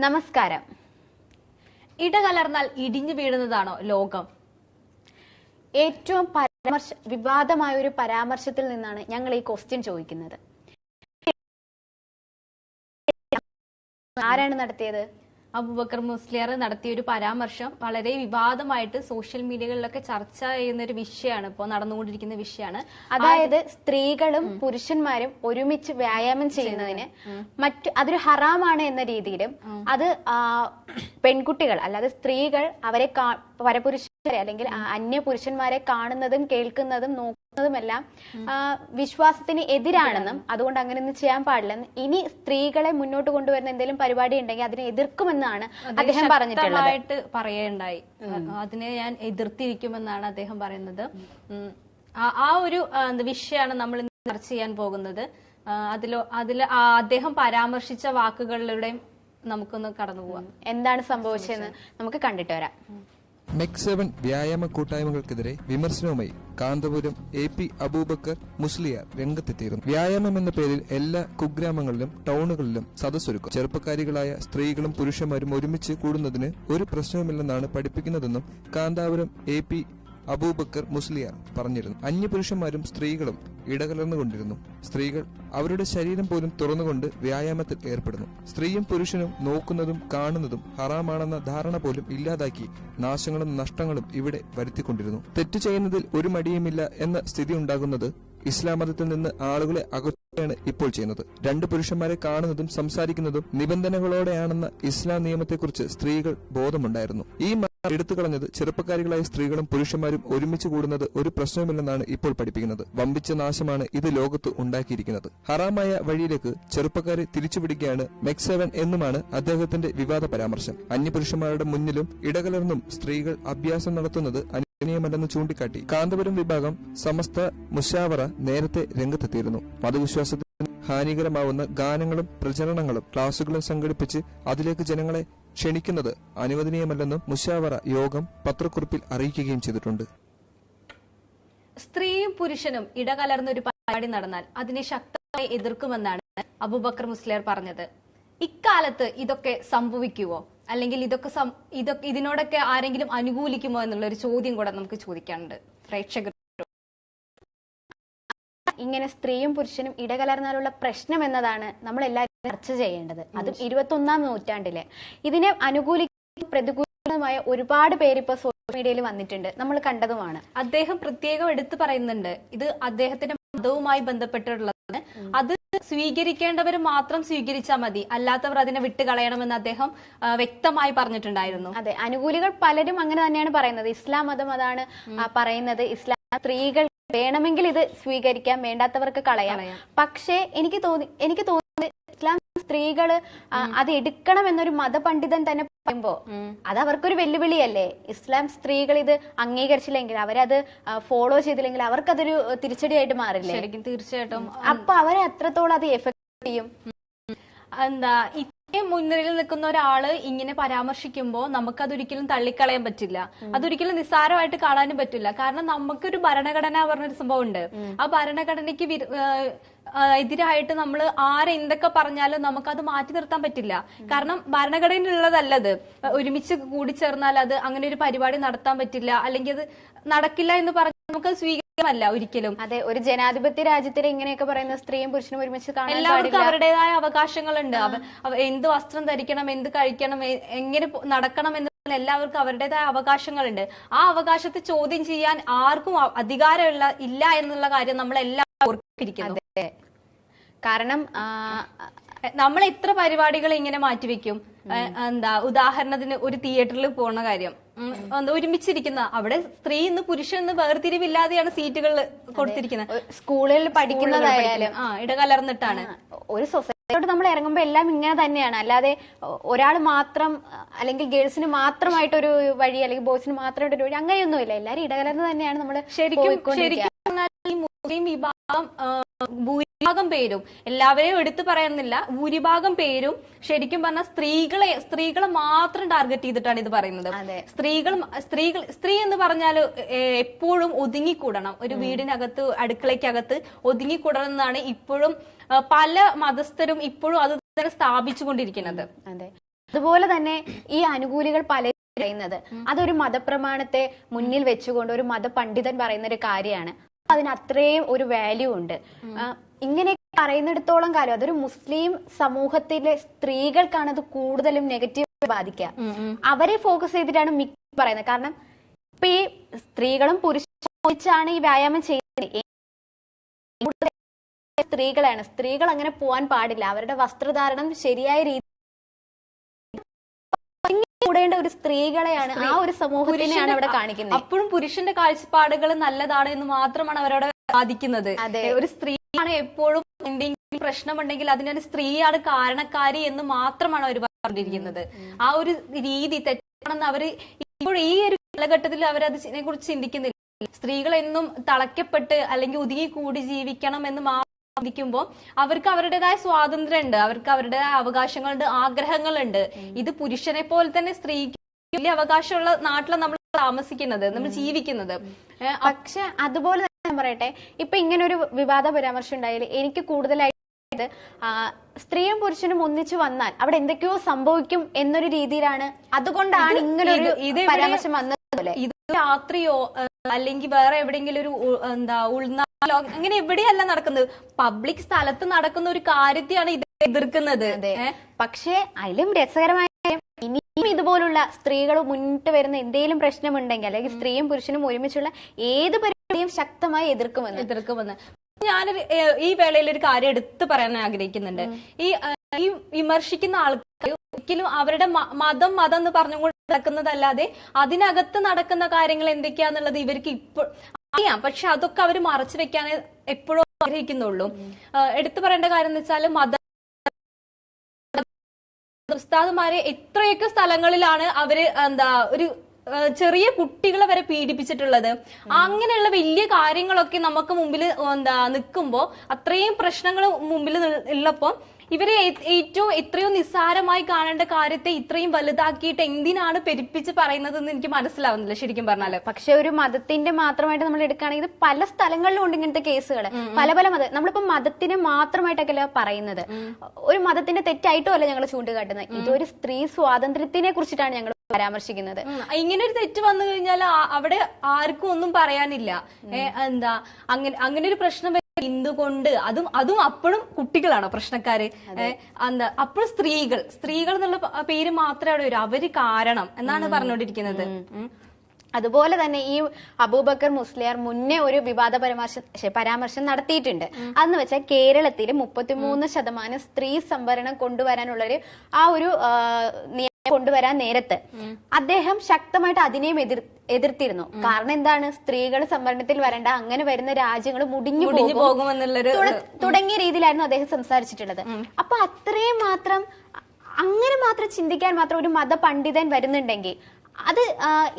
നമസ്കാരം. ഇടകലർന്നാൽ ഇടിഞ്ഞു വീഴുന്നതാണോ ലോകം? ഏറ്റവും വിവാദമായ ഒരു പരാമർശത്തിൽ നിന്നാണ് ഞങ്ങൾ ഈ ക്വസ്റ്റ്യൻ ചോദിക്കുന്നത്. ആരാണ് നടത്തിയത്? അബൂബക്കർ മുസ്ലിയാർ നടത്തിയ ഒരു പരാമർശം വളരെ വിവാദമായിട്ട് സോഷ്യൽ മീഡിയകളിലൊക്കെ ചർച്ച ചെയ്യുന്ന ഒരു വിഷയമാണ്, ഇപ്പോൾ നടന്നുകൊണ്ടിരിക്കുന്ന വിഷയമാണ്. അതായത് സ്ത്രീകളും പുരുഷന്മാരും ഒരുമിച്ച് വ്യായാമം ചെയ്യുന്നതിന് അതൊരു ഹറാമാണ് എന്ന രീതിയിലും, അത് പെൺകുട്ടികൾ അല്ലാതെ സ്ത്രീകൾ അവരെ പരപുരുഷരെ അല്ലെങ്കിൽ അന്യ പുരുഷന്മാരെ കാണുന്നതും കേൾക്കുന്നതും നോക്കുന്നതുമെല്ലാം വിശ്വാസത്തിന് എതിരാണെന്നും അതുകൊണ്ട് അങ്ങനെയൊന്നും ചെയ്യാൻ പാടില്ലെന്നും, ഇനി സ്ത്രീകളെ മുന്നോട്ട് കൊണ്ടുവരുന്ന എന്തെങ്കിലും പരിപാടി ഉണ്ടെങ്കിൽ അതിനെ എതിർക്കുമെന്നാണ് അദ്ദേഹം പറഞ്ഞിട്ടുള്ളത്. പറയുണ്ടായി. അതിനെ ഞാൻ എതിർത്തിരിക്കുമെന്നാണ് അദ്ദേഹം പറയുന്നത്. ആ ഒരു വിഷയമാണ് നമ്മൾ ചർച്ച ചെയ്യാൻ പോകുന്നത്. അതിൽ അദ്ദേഹം പരാമർശിച്ച വാക്കുകളിലൂടെ നമുക്കൊന്ന് കടന്നു പോവാം. എന്താണ് സംഭവിച്ചതെന്ന് നമുക്ക് കണ്ടിട്ട് വരാം. MEC7 വ്യായാമ കൂട്ടായ്മകൾക്കെതിരെ വിമർശനവുമായി കാന്തപുരം AP അബൂബക്കർ മുസ്ലിയാർ രംഗത്തെത്തിയിരുന്നു. വ്യായാമം എന്ന പേരിൽ എല്ലാ കുഗ്രാമങ്ങളിലും ടൗണുകളിലും സദസ്സൊരുക്കും. ചെറുപ്പക്കാരികളായ സ്ത്രീകളും പുരുഷന്മാരും ഒരുമിച്ച് കൂടുന്നതിന് ഒരു പ്രശ്നവുമില്ലെന്നാണ് പഠിപ്പിക്കുന്നതെന്നും കാന്തപുരം AP അബൂബക്കർ മുസ്ലിയാർ പറഞ്ഞിരുന്നു. അന്യപുരുഷന്മാരും സ്ത്രീകളും ഇടകലർന്നുകൊണ്ടിരുന്നു. സ്ത്രീകൾ അവരുടെ ശരീരം പോലും തുറന്നുകൊണ്ട് വ്യായാമത്തിൽ ഏർപ്പെടുന്നു. സ്ത്രീയും പുരുഷനും നോക്കുന്നതും കാണുന്നതും ഹറാമാണെന്ന ധാരണ പോലും ഇല്ലാതാക്കി നാശങ്ങളും നഷ്ടങ്ങളും ഇവിടെ വരുത്തിക്കൊണ്ടിരുന്നു. തെറ്റു ചെയ്യുന്നതിൽ ഒരു മടിയുമില്ല എന്ന സ്ഥിതി ഉണ്ടാകുന്നത് ഇസ്ലാം മതത്തിൽ നിന്ന് ആളുകളെ അകറ്റുകയാണ് ഇപ്പോൾ ചെയ്യുന്നത്. രണ്ട് പുരുഷന്മാരെ കാണുന്നതും സംസാരിക്കുന്നതും നിബന്ധനകളോടെയാണെന്ന ഇസ്ലാം നിയമത്തെക്കുറിച്ച് സ്ത്രീകൾ ബോധമുണ്ടായിരുന്നു. ഈ എടുത്തുകളഞ്ഞത് ചെറുപ്പക്കാരികളായ സ്ത്രീകളും പുരുഷന്മാരും ഒരുമിച്ച് കൂടുന്നത് ഒരു പ്രശ്നവുമില്ലെന്നാണ് ഇപ്പോൾ പഠിപ്പിക്കുന്നത്. വമ്പിച്ച നാശമാണ് ഇത് ലോകത്ത് ഉണ്ടാക്കിയിരിക്കുന്നത്. ഹറാമായ വഴിയിലേക്ക് ചെറുപ്പക്കാരെ തിരിച്ചുപിടിക്കുകയാണ് MEC7 എന്നുമാണ് അദ്ദേഹത്തിന്റെ വിവാദ പരാമർശം. അന്യപുരുഷന്മാരുടെ മുന്നിലും ഇടകലർന്നും സ്ത്രീകൾ അഭ്യാസം നടത്തുന്നത് അനുവദനീയമല്ലെന്ന് ചൂണ്ടിക്കാട്ടി കാന്തപുരം വിഭാഗം സമസ്ത മുശാവറ നേരത്തെ രംഗത്തെത്തിയിരുന്നു. മതവിശ്വാസത്തിന് ഹാനികരമാവുന്ന ഗാനങ്ങളും പ്രചരണങ്ങളും ക്ലാസുകളും സംഘടിപ്പിച്ച് അതിലേക്ക് ജനങ്ങളെ ക്ഷണിക്കുന്നത് അനുവദനീയമല്ലെന്നും മുശാവറ യോഗം പത്രക്കുറിപ്പിൽ അറിയിക്കുകയും ചെയ്തിട്ടുണ്ട്. സ്ത്രീയും പുരുഷനും ഇടകലർന്ന ഒരു പരിപാടി നടന്നാൽ അതിനെ ശക്തമായി എതിർക്കുമെന്നാണ് അബൂബക്കർ മുസ്ലിയാർ പറഞ്ഞത്. ഇക്കാലത്ത് ഇതൊക്കെ സംഭവിക്കുവോ, അല്ലെങ്കിൽ ഇതിനോടൊക്കെ ആരെങ്കിലും അനുകൂലിക്കുമോ എന്നുള്ള ഒരു ചോദ്യം കൂടെ നമുക്ക് ചോദിക്കാനുണ്ട് പ്രേക്ഷകർ. ഇങ്ങനെ സ്ത്രീയും പുരുഷനും ഇടകലർന്നാലുള്ള പ്രശ്നം എന്നതാണ് നമ്മൾ എല്ലാവരും ചർച്ച ചെയ്യേണ്ടത്. അതും 21-ാം നൂറ്റാണ്ടില് ഇതിനെ പ്രതികൂലമായ ഒരുപാട് പേര് ഇപ്പൊ സോഷ്യൽ മീഡിയയിൽ വന്നിട്ടുണ്ട്, നമ്മൾ കണ്ടതുമാണ്. അദ്ദേഹം പ്രത്യേകം എടുത്തു പറയുന്നുണ്ട്, ഇത് അദ്ദേഹത്തിന്റെ മതവുമായി ബന്ധപ്പെട്ടുള്ളതാണ്. അത് സ്വീകരിക്കേണ്ടവർ മാത്രം സ്വീകരിച്ചാൽ മതി, അല്ലാത്തവർ അതിനെ വിട്ടുകളയണമെന്ന് അദ്ദേഹം വ്യക്തമായി പറഞ്ഞിട്ടുണ്ടായിരുന്നു. അതെ, അനുകൂലികൾ പലരും അങ്ങനെ തന്നെയാണ് പറയുന്നത്. ഇസ്ലാം മതം അതാണ് പറയുന്നത്. ഇസ്ലാം സ്ത്രീകൾ വേണമെങ്കിൽ ഇത് സ്വീകരിക്കാം, വേണ്ടാത്തവർക്ക് കളയാം. പക്ഷേ എനിക്ക് തോന്നുന്നത് ഇസ്ലാം സ്ത്രീകള് അത് എടുക്കണം എന്നൊരു മതപണ്ഡിതൻ തന്നെ പറയുമ്പോ അത് അവർക്കൊരു വെല്ലുവിളിയല്ലേ. ഇസ്ലാം സ്ത്രീകൾ ഇത് അംഗീകരിച്ചില്ലെങ്കിൽ, അവരത് ഫോളോ ചെയ്തില്ലെങ്കിൽ അവർക്കതൊരു തിരിച്ചടിയായിട്ട് മാറില്ലേ? ശരിക്കും, തീർച്ചയായിട്ടും. അപ്പൊ അവരെ അത്രത്തോളം അത് എഫക്ട് ചെയ്യും. മുൻനിരയിൽ നിൽക്കുന്ന ഒരാള് ഇങ്ങനെ പരാമർശിക്കുമ്പോൾ നമുക്കതൊരിക്കലും തള്ളിക്കളയാൻ പറ്റില്ല, അതൊരിക്കലും നിസ്സാരമായിട്ട് കാണാനും പറ്റില്ല. കാരണം നമുക്കൊരു ഭരണഘടന പറഞ്ഞൊരു സംഭവം ഉണ്ട്. ആ ഭരണഘടനയ്ക്ക് എതിരായിട്ട് നമ്മൾ ആരെന്തൊക്കെ പറഞ്ഞാലും നമുക്കത് മാറ്റി നിർത്താൻ പറ്റില്ല. കാരണം ഭരണഘടനയിലുള്ളതല്ലത്. ഒരുമിച്ച് കൂടിച്ചേർന്നാൽ അത് അങ്ങനെ ഒരു പരിപാടി നടത്താൻ പറ്റില്ല, അല്ലെങ്കിൽ അത് നടക്കില്ല എന്ന് പറഞ്ഞാൽ നമുക്ക് സ്വീകാര്യമല്ല ഒരിക്കലും. അതെ, ഒരു ജനാധിപത്യ രാജ്യത്തിൽ ഇങ്ങനെയൊക്കെ പറയുന്ന സ്ത്രീയും പുരുഷനും ഒരുമിച്ച് കാണാൻ എല്ലാവർക്കും അവരുടേതായ അവകാശങ്ങളുണ്ട്. എന്ത് വസ്ത്രം ധരിക്കണം, എന്ത് കഴിക്കണം, എങ്ങനെ നടക്കണം എന്ന് എല്ലാവർക്കും അവരുടേതായ അവകാശങ്ങളുണ്ട്. ആ അവകാശത്തെ ചോദ്യം ചെയ്യാൻ ആർക്കും ഇല്ല എന്നുള്ള കാര്യം നമ്മളെല്ലാം ഓർത്തിരിക്കുന്നു. കാരണം നമ്മൾ എത്ര പരിപാടികൾ ഇങ്ങനെ മാറ്റിവെക്കും. ഉദാഹരണത്തിന് ഒരു തിയേറ്ററിൽ പോകുന്ന കാര്യം, ഒരുമിച്ചിരിക്കുന്ന അവിടെ സ്ത്രീ എന്ന് പുരുഷൻ എന്ന് വേർതിരിവില്ലാതെയാണ് സീറ്റുകൾ കൊടുത്തിരിക്കുന്നത്. സ്കൂളിൽ പഠിക്കുന്നതായാലും ഇടകലർന്നിട്ടാണ്. ഒരു സൊസൈറ്റിയോട് നമ്മൾ ഇറങ്ങുമ്പോൾ എല്ലാം ഇങ്ങനെ തന്നെയാണ്. അല്ലാതെ ഒരാൾ മാത്രം അല്ലെങ്കിൽ ഗേൾസിന് മാത്രമായിട്ടൊരു വഴി അല്ലെങ്കിൽ ബോയ്സിന് മാത്രമായിട്ടൊരു വഴി അങ്ങനെയൊന്നുമില്ല. എല്ലാരും ഇടകലർന്ന് തന്നെയാണ് നമ്മൾ ശരിക്കും ഈ മുസ്ലിം വിഭാഗം ഭൂരിഭാഗം പേരും, എല്ലാവരെയും എടുത്തു പറയുന്നില്ല, ഭൂരിഭാഗം പേരും ശരിക്കും പറഞ്ഞാൽ സ്ത്രീകളെ മാത്രം ടാർഗറ്റ് ചെയ്തിട്ടാണ് ഇത് പറയുന്നത്. സ്ത്രീ എന്ന് പറഞ്ഞാൽ എപ്പോഴും ഒതുങ്ങിക്കൂടണം, ഒരു വീടിനകത്ത് അടുക്കളയ്ക്കകത്ത് ഒതുങ്ങിക്കൂടണം എന്നാണ് ഇപ്പോഴും പല മതസ്ഥരും ഇപ്പോഴും അത് തന്നെ സ്ഥാപിച്ചുകൊണ്ടിരിക്കുന്നത്. അതെ. അതുപോലെ തന്നെ ഈ അനുകൂലികൾ പല പറയുന്നത് അതൊരു മതപ്രമാണത്തെ മുന്നിൽ വെച്ചുകൊണ്ട് ഒരു മതപണ്ഡിതൻ പറയുന്ന ഒരു കാര്യമാണ്. അതിന് അത്രയും ഒരു വാല്യൂ ഉണ്ട്. ഇങ്ങനെ പറയുന്നിടത്തോളം കാലം അതൊരു മുസ്ലിം സമൂഹത്തിലെ സ്ത്രീകൾക്കാണ് അത് കൂടുതലും നെഗറ്റീവ് ബാധിക്കുക. അവരെ ഫോക്കസ് ചെയ്തിട്ടാണ് മിക്ക പറയുന്നത്. കാരണം ഇപ്പൊ ഈ സ്ത്രീകളും പുരുഷനാണ് ഈ വ്യായാമം ചെയ്യുന്നത്. സ്ത്രീകളാണ്. സ്ത്രീകൾ അങ്ങനെ പോവാൻ പാടില്ല. അവരുടെ വസ്ത്രധാരണം ശരിയായ രീതി കൂടേണ്ട ഒരു സ്ത്രീകളെയാണ്, ആ ഒരു സമൂഹത്തിനെയാണ് അവിടെ കാണിക്കുന്നത്. അപ്പോഴും പുരുഷന്റെ കാഴ്ചപ്പാടുകൾ നല്ലതാണ് എന്ന് മാത്രമാണ് അവരവിടെ ബാധിക്കുന്നത്. ഒരു സ്ത്രീയാണ് എപ്പോഴും എന്തെങ്കിലും പ്രശ്നമുണ്ടെങ്കിൽ അതിനൊരു സ്ത്രീയാണ് കാരണക്കാരി എന്ന് മാത്രമാണ് അവർ പറഞ്ഞിരിക്കുന്നത്. ആ ഒരു രീതി തെറ്റാണെന്ന് അവര് ഇപ്പോൾ ഈ ഒരു കാലഘട്ടത്തിൽ അവരതിനെ കുറിച്ച് ചിന്തിക്കുന്നില്ല. സ്ത്രീകൾ എന്നും തളയ്ക്കപ്പെട്ട് അല്ലെങ്കിൽ ഒതുങ്ങിക്കൂടി ജീവിക്കണം എന്ന് ചിന്തിക്കുമ്പോൾ അവർക്ക് അവരുടേതായ സ്വാതന്ത്ര്യം ഉണ്ട്, അവർക്ക് അവരുടേതായ അവകാശങ്ങളുണ്ട്, ആഗ്രഹങ്ങളുണ്ട്. ഇത് പുരുഷനെ പോലെ തന്നെ സ്ത്രീക്ക് വലിയ അവകാശമുള്ള നാട്ടിലാണ് നമ്മൾ താമസിക്കുന്നത്, നമ്മൾ ജീവിക്കുന്നത്. പക്ഷെ അതുപോലെ തന്നെ പറയട്ടെ, ഇപ്പൊ ഇങ്ങനെ ഒരു വിവാദ പരാമർശം ഉണ്ടായാലും എനിക്ക് കൂടുതലായിട്ട് സ്ത്രീയും പുരുഷനും ഒന്നിച്ചു വന്നാൽ അവിടെ എന്തൊക്കെയോ സംഭവിക്കും എന്നൊരു രീതിയിലാണ്, അതുകൊണ്ടാണ് ഇങ്ങനെ ഒരു പരാമർശം വന്നത്. ഇത് രാത്രിയോ അല്ലെങ്കിൽ വേറെ എവിടെയെങ്കിലും ഒരു ഉൾനാളോ അങ്ങനെ എവിടെയല്ല നടക്കുന്നത്, പബ്ലിക് സ്ഥലത്ത് നടക്കുന്ന ഒരു കാര്യത്തെയാണ് ഇത് എതിർക്കുന്നത്. പക്ഷേ അതിലും രസകരമായ ഇനിയും ഇതുപോലുള്ള സ്ത്രീകൾ മുന്നിട്ട് വരുന്ന എന്തെങ്കിലും പ്രശ്നമുണ്ടെങ്കിൽ അല്ലെങ്കിൽ സ്ത്രീയും പുരുഷനും ഒരുമിച്ചുള്ള ഏത് പരിപാടിയും ശക്തമായി എതിർക്കുമെന്ന് ഞാനൊരു ഈ വേളയിൽ ഒരു കാര്യം എടുത്തു പറയാൻ ആഗ്രഹിക്കുന്നുണ്ട്. ഈ വിമർശിക്കുന്ന ആൾക്കാർ ഒരിക്കലും അവരുടെ മതം എന്ന് പറഞ്ഞുകൊണ്ട് നടക്കുന്നതല്ലാതെ അതിനകത്ത് നടക്കുന്ന കാര്യങ്ങൾ എന്തൊക്കെയാന്നുള്ളത് ഇവർക്ക് ഇപ്പോൾ അറിയാം. പക്ഷെ അതൊക്കെ അവർ മറച്ചു വെക്കാൻ എപ്പോഴും ആഗ്രഹിക്കുന്നുള്ളൂ. എടുത്തു പറയേണ്ട കാര്യം എന്ന് വെച്ചാൽ ഉസ്താദുമാരെ എത്രയൊക്കെ സ്ഥലങ്ങളിലാണ് അവര് ഒരു ചെറിയ കുട്ടികളെ വരെ പീഡിപ്പിച്ചിട്ടുള്ളത്. അങ്ങനെയുള്ള വലിയ കാര്യങ്ങളൊക്കെ നമുക്ക് മുമ്പിൽ നിൽക്കുമ്പോ, അത്രയും പ്രശ്നങ്ങൾ മുമ്പിൽ ഉള്ളപ്പോ ഇവരെ ഏറ്റവും എത്രയോ നിസ്സാരമായി കാണേണ്ട കാര്യത്തെ ഇത്രയും വലുതാക്കിയിട്ട് എന്തിനാണ് പെരുപ്പിച്ച് പറയുന്നത് എന്ന് എനിക്ക് മനസ്സിലാവുന്നില്ല ശരിക്കും പറഞ്ഞാല്. പക്ഷെ ഒരു മതത്തിന്റെ മാത്രമായിട്ട് നമ്മൾ എടുക്കുകയാണെങ്കിൽ പല സ്ഥലങ്ങളിലും ഉണ്ട് ഇങ്ങനത്തെ കേസുകൾ. പല മതം, നമ്മളിപ്പോ മതത്തിനെ മാത്രമായിട്ടൊക്കെയല്ല പറയുന്നത്, ഒരു മതത്തിന്റെ തെറ്റായിട്ടും അല്ല ഞങ്ങൾ ചൂണ്ടുകാട്ടുന്നത്. ഇതൊരു സ്ത്രീ സ്വാതന്ത്ര്യത്തിനെ കുറിച്ചിട്ടാണ് ഞങ്ങൾ പരാമർശിക്കുന്നത്. ഇങ്ങനെ ഒരു തെറ്റ് വന്നു കഴിഞ്ഞാൽ അവിടെ ആർക്കും ഒന്നും പറയാനില്ല. അങ്ങനെ ഒരു പ്രശ്നം എന്തുകൊണ്ട് അതും അപ്പോഴും കുട്ടികളാണോ പ്രശ്നക്കാര്? അപ്പോഴും സ്ത്രീകൾ എന്നുള്ള പേര് മാത്രമേ അവിടെ വരും. അവര് കാരണം എന്നാണ് പറഞ്ഞുകൊണ്ടിരിക്കുന്നത്. അതുപോലെ തന്നെ ഈ അബൂബക്കർ മുസ്ലിയാർ മുന്നേ ഒരു വിവാദ പരാമർശം നടത്തിയിട്ടുണ്ട്. അതെന്ന് വെച്ചാൽ കേരളത്തിൽ 33% സ്ത്രീ സംവരണം കൊണ്ടുവരാനുള്ളൊരു ആ ഒരു നിയമം കൊണ്ടുവരാൻ നേരത്ത് അദ്ദേഹം ശക്തമായിട്ട് അതിനെയും എതിർത്തിരുന്നു. കാരണം എന്താണ്, സ്ത്രീകൾ സംവരണത്തിൽ വരണ്ട, അങ്ങനെ വരുന്ന രാജ്യങ്ങൾ മുടിഞ്ഞു പോകുമെന്നുള്ളൊരു തുടങ്ങിയ രീതിയിലായിരുന്നു അദ്ദേഹം സംസാരിച്ചിട്ടുള്ളത്. അപ്പൊ അത്രയും മാത്രം അങ്ങനെ മാത്രം ചിന്തിക്കാൻ മാത്രം ഒരു മതപണ്ഡിതൻ വരുന്നുണ്ടെങ്കിൽ അത്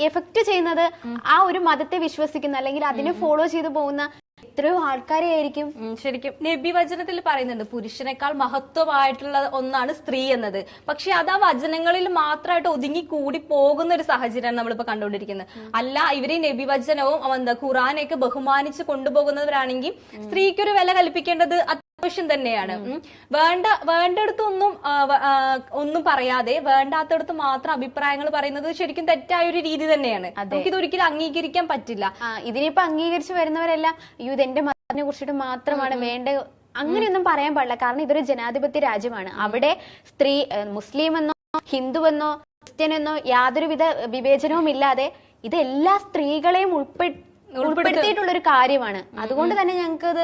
എഫക്ട് ചെയ്യുന്നത് ആ ഒരു മതത്തെ വിശ്വസിക്കുന്ന അല്ലെങ്കിൽ അതിനെ ഫോളോ ചെയ്തു പോകുന്ന എത്രയോ ആൾക്കാരെ ആയിരിക്കും. ശരിക്കും നബി വചനത്തിൽ പറയുന്നുണ്ട് പുരുഷനേക്കാൾ മഹത്വമായിട്ടുള്ള ഒന്നാണ് സ്ത്രീ എന്നത്. പക്ഷെ അത് ആ വചനങ്ങളിൽ മാത്രമായിട്ട് ഒതുങ്ങി കൂടി പോകുന്ന ഒരു സാഹചര്യമാണ് നമ്മളിപ്പോ കണ്ടുകൊണ്ടിരിക്കുന്നത്. അല്ല, ഇവര് നബി വചനവും ഖുറാനെയൊക്കെ ബഹുമാനിച്ച് കൊണ്ടുപോകുന്നവരാണെങ്കിൽ സ്ത്രീക്കൊരു വില കൽപ്പിക്കേണ്ടത് അത്യാവശ്യം തന്നെയാണ്. ഒന്നും പറയാതെ വേണ്ടാത്തടത്ത് മാത്രം അഭിപ്രായങ്ങൾ പറയുന്നത് ശരിക്കും തെറ്റായ ഒരു രീതി തന്നെയാണ്. നമുക്ക് ഇതൊരിക്കലും അംഗീകരിക്കാൻ പറ്റില്ല. ഇതിനിപ്പോ അംഗീകരിച്ച് വരുന്നവരെല്ലാം ഇതെന്റെ മതത്തിനെ കുറിച്ചിട്ട് മാത്രമാണ് വേണ്ട, അങ്ങനെയൊന്നും പറയാൻ പാടില്ല. കാരണം ഇതൊരു ജനാധിപത്യ രാജ്യമാണ്. അവിടെ സ്ത്രീ മുസ്ലിം എന്നോ ഹിന്ദുവെന്നോ ക്രിസ്ത്യനെന്നോ യാതൊരുവിധ വിവേചനവും ഇല്ലാതെ ഇത് എല്ലാ സ്ത്രീകളെയും ഉൾപ്പെടുത്തിയിട്ടുള്ള ഒരു കാര്യമാണ്. അതുകൊണ്ട് തന്നെ ഞങ്ങൾക്ക്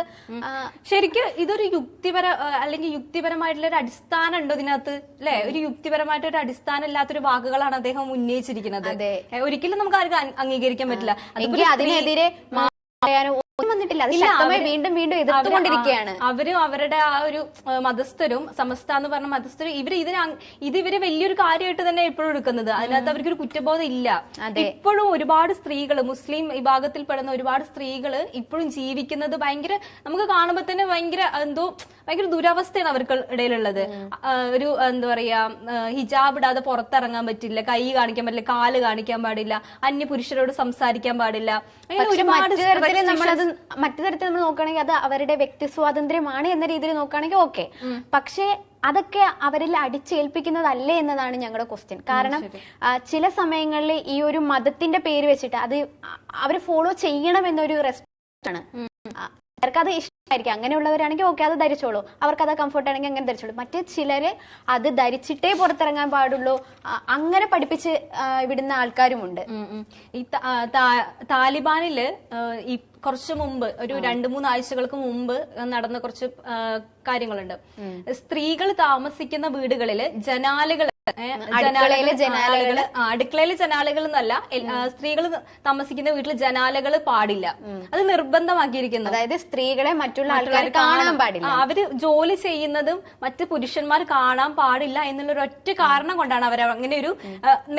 ശരിക്കും ഇതൊരു യുക്തിപരമായിട്ടുള്ള ഒരു അടിസ്ഥാനം ഉണ്ടോ ഇതിനകത്ത്, അല്ലെ? ഒരു യുക്തിപരമായിട്ടൊരു അടിസ്ഥാനം ഇല്ലാത്തൊരു വാക്കുകളാണ് അദ്ദേഹം ഉന്നയിച്ചിരിക്കുന്നത്. ഒരിക്കലും നമുക്ക് ആർക്കും അംഗീകരിക്കാൻ പറ്റില്ല. അതിനെതിരെ വന്നിട്ടില്ല, വീണ്ടും എതിർത്തുകൊണ്ടിരിക്കുകയാണ്. അവരും അവരുടെ ആ ഒരു മതസ്ഥരും സമസ്ത എന്ന് പറഞ്ഞ മതസ്ഥരും ഇവര് വലിയൊരു കാര്യമായിട്ട് തന്നെ ഇപ്പോഴും എടുക്കുന്നത്. അതിനകത്ത് അവർക്കൊരു കുറ്റബോധം ഇല്ല. ഇപ്പോഴും ഒരുപാട് സ്ത്രീകൾ, മുസ്ലിം വിഭാഗത്തിൽപ്പെടുന്ന ഒരുപാട് സ്ത്രീകൾ ഇപ്പോഴും ജീവിക്കുന്നത് ഭയങ്കര, നമുക്ക് കാണുമ്പോൾ തന്നെ ഭയങ്കര ദുരവസ്ഥയാണ് അവർക്ക് ഇടയിലുള്ളത്. ഒരു എന്താ പറയാ, ഹിജാബ് ഇടാതെ പുറത്തിറങ്ങാൻ പറ്റില്ല, കൈ കാണിക്കാൻ പറ്റില്ല, കാല് കാണിക്കാൻ പാടില്ല, അന്യ പുരുഷരോട് സംസാരിക്കാൻ പാടില്ല. അങ്ങനെ ഒരുപാട് മറ്റു തരത്തിൽ നമ്മൾ നോക്കുകയാണെങ്കിൽ അത് അവരുടെ വ്യക്തി സ്വാതന്ത്ര്യമാണ് എന്ന രീതിയിൽ നോക്കുകയാണെങ്കിൽ ഓക്കെ. പക്ഷേ അതൊക്കെ അവരിൽ അടിച്ചേൽപ്പിക്കുന്നതല്ലേ എന്നതാണ് ഞങ്ങളുടെ ക്വസ്റ്റ്യൻ. കാരണം ചില സമയങ്ങളിൽ ഈ ഒരു മതത്തിന്റെ പേര് വെച്ചിട്ട് അത് അവർ ഫോളോ ചെയ്യണമെന്നൊരു റെസ്പെക്ട് ആണ്. അവർക്കത് ഇഷ്ടമായിരിക്കും. അങ്ങനെയുള്ളവരാണെങ്കിൽ ഓക്കെ, അത് ധരിച്ചോളൂ, അവർക്കത് കംഫർട്ട് ആണെങ്കിൽ അങ്ങനെ ധരിച്ചോളൂ. മറ്റേ ചിലര് അത് ധരിച്ചിട്ടേ പുറത്തിറങ്ങാൻ പാടുള്ളൂ, അങ്ങനെ പഠിപ്പിച്ച് വിടുന്ന ആൾക്കാരുമുണ്ട്. ഈ താലിബാനില് ഈ കുറച്ചു മുമ്പ് ഒരു 2-3 ആഴ്ചകൾക്ക് മുമ്പ് നടന്ന കുറച്ച് കാര്യങ്ങളുണ്ട്. സ്ത്രീകൾ താമസിക്കുന്ന വീടുകളില് ജനാലകൾ, അടുക്കളയിലെ ജനാലകൾ എന്നല്ല, സ്ത്രീകൾ താമസിക്കുന്ന വീട്ടിൽ ജനാലകൾ പാടില്ല. അത് നിർബന്ധമാക്കിയിരിക്കുന്നത്. അതായത് സ്ത്രീകളെ മറ്റുള്ള ആൾക്കാർ കാണാൻ പാടില്ല. അവര് ജോലി ചെയ്യുന്നതും മറ്റ് പുരുഷന്മാർ കാണാൻ പാടില്ല എന്നുള്ള ഒറ്റ കാരണം കൊണ്ടാണ് അവർ അങ്ങനെ ഒരു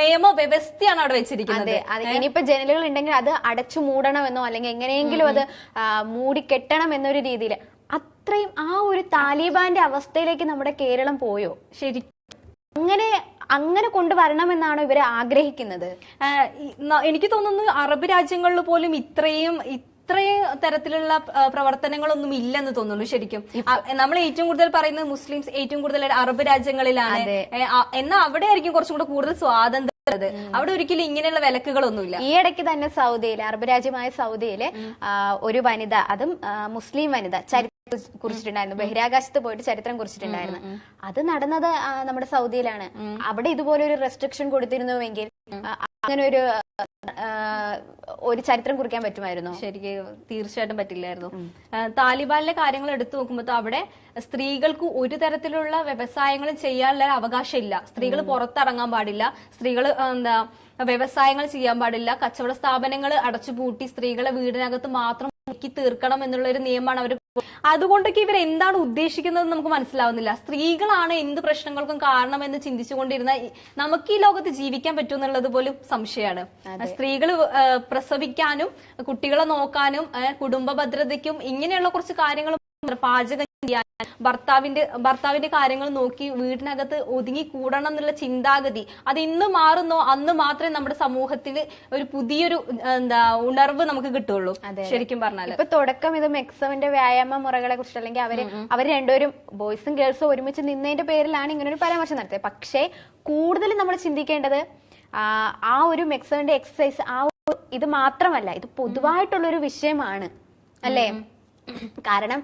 നിയമവ്യവസ്ഥയാണ് അവിടെ വെച്ചിരിക്കുന്നത്. ഇനിയിപ്പോ ജനലുകൾ ഉണ്ടെങ്കിൽ അത് അടച്ചു മൂടണമെന്നോ അല്ലെങ്കിൽ എങ്ങനെയെങ്കിലും അത് മൂടിക്കെട്ടണം എന്നൊരു രീതിയിൽ, അത്രയും ആ ഒരു താലിബാന്റെ അവസ്ഥയിലേക്ക് നമ്മുടെ കേരളം പോയോ? ശരി, അങ്ങനെ കൊണ്ടുവരണമെന്നാണ് ഇവര് ആഗ്രഹിക്കുന്നത്. എനിക്ക് തോന്നുന്നു അറബ് രാജ്യങ്ങളിൽ പോലും ഇത്രയും തരത്തിലുള്ള പ്രവർത്തനങ്ങളൊന്നും ഇല്ലെന്ന് തോന്നുന്നു. ശരിക്കും നമ്മൾ ഏറ്റവും കൂടുതൽ പറയുന്നത് മുസ്ലിംസ് ഏറ്റവും കൂടുതൽ അറബ് രാജ്യങ്ങളിലാണ്. എന്നാൽ അവിടെ ആയിരിക്കും കുറച്ചും കൂടെ കൂടുതൽ സ്വാതന്ത്ര്യം. അവിടെ ഒരിക്കലും ഇങ്ങനെയുള്ള വിലക്കുകളൊന്നുമില്ല. ഈ ഇടയ്ക്ക് തന്നെ സൗദിയിലെ, അറബ് രാജ്യമായ സൗദിയിലെ ഒരു വനിത, അതും മുസ്ലിം വനിത, ചരിത്രം കുറിച്ചിട്ടുണ്ടായിരുന്നു. ബഹിരാകാശത്ത് പോയിട്ട് ചരിത്രം കുറിച്ചിട്ടുണ്ടായിരുന്നു. അത് നടന്നത് നമ്മുടെ സൗദിയിലാണ്. അവിടെ ഇതുപോലെ ഒരു റെസ്ട്രിക്ഷൻ കൊടുത്തിരുന്നുവെങ്കിൽ അങ്ങനെ ഒരു ചരിത്രം കുറിക്കാൻ പറ്റുമായിരുന്നു. ശരിക്കും തീർച്ചയായിട്ടും പറ്റില്ലായിരുന്നു. താലിബാനിലെ കാര്യങ്ങൾ എടുത്തു നോക്കുമ്പോൾ അവിടെ സ്ത്രീകൾക്ക് ഒരു തരത്തിലുള്ള വ്യവസായങ്ങളും ചെയ്യാനുള്ള അവകാശം ഇല്ല. സ്ത്രീകൾ പുറത്തിറങ്ങാൻ പാടില്ല, സ്ത്രീകൾ വ്യവസായങ്ങൾ ചെയ്യാൻ പാടില്ല, കച്ചവട സ്ഥാപനങ്ങൾ അടച്ചുപൂട്ടി സ്ത്രീകളെ വീടിനകത്ത് മാത്രം തീർക്കണം എന്നുള്ള ഒരു നിയമമാണ് അവർ. അതുകൊണ്ടൊക്കെ ഇവർ എന്താണ് ഉദ്ദേശിക്കുന്നത് നമുക്ക് മനസ്സിലാവുന്നില്ല. സ്ത്രീകളാണ് എന്ത് പ്രശ്നങ്ങൾക്കും കാരണമെന്ന് ചിന്തിച്ചുകൊണ്ടിരുന്ന നമുക്ക് ഈ ലോകത്ത് ജീവിക്കാൻ പറ്റുമെന്നുള്ളത് പോലും സംശയമാണ്. സ്ത്രീകൾ പ്രസവിക്കാനും കുട്ടികളെ നോക്കാനും കുടുംബ ഭദ്രതയ്ക്കും ഇങ്ങനെയുള്ള കുറച്ച് കാര്യങ്ങൾ, പാചകം ചെയ്യാൻ, ഭർത്താവിന്റെ കാര്യങ്ങൾ നോക്കി വീടിനകത്ത് ഒതുങ്ങി കൂടണം എന്നുള്ള ചിന്താഗതി അത് ഇന്ന് മാറുന്നോ അന്ന് മാത്രമേ നമ്മുടെ സമൂഹത്തിൽ ഒരു പുതിയൊരു ഉണർവ് നമുക്ക് കിട്ടുള്ളൂ. ശരിക്കും പറഞ്ഞാൽ ഇപ്പൊ തുടക്കം ഇത് മെക്സവിന്റെ വ്യായാമ മുറകളെ കുറിച്ച്, അല്ലെങ്കിൽ അവർ രണ്ടുപേരും ബോയ്സും ഗേൾസും ഒരുമിച്ച് നിന്നതിന്റെ പേരിലാണ് ഇങ്ങനെ ഒരു പരാമർശം നടത്തിയത്. പക്ഷേ കൂടുതൽ നമ്മൾ ചിന്തിക്കേണ്ടത് ആ ഒരു മെക്സവിന്റെ എക്സസൈസ് ഇത് മാത്രമല്ല, ഇത് പൊതുവായിട്ടുള്ളൊരു വിഷയമാണ് അല്ലേ? കാരണം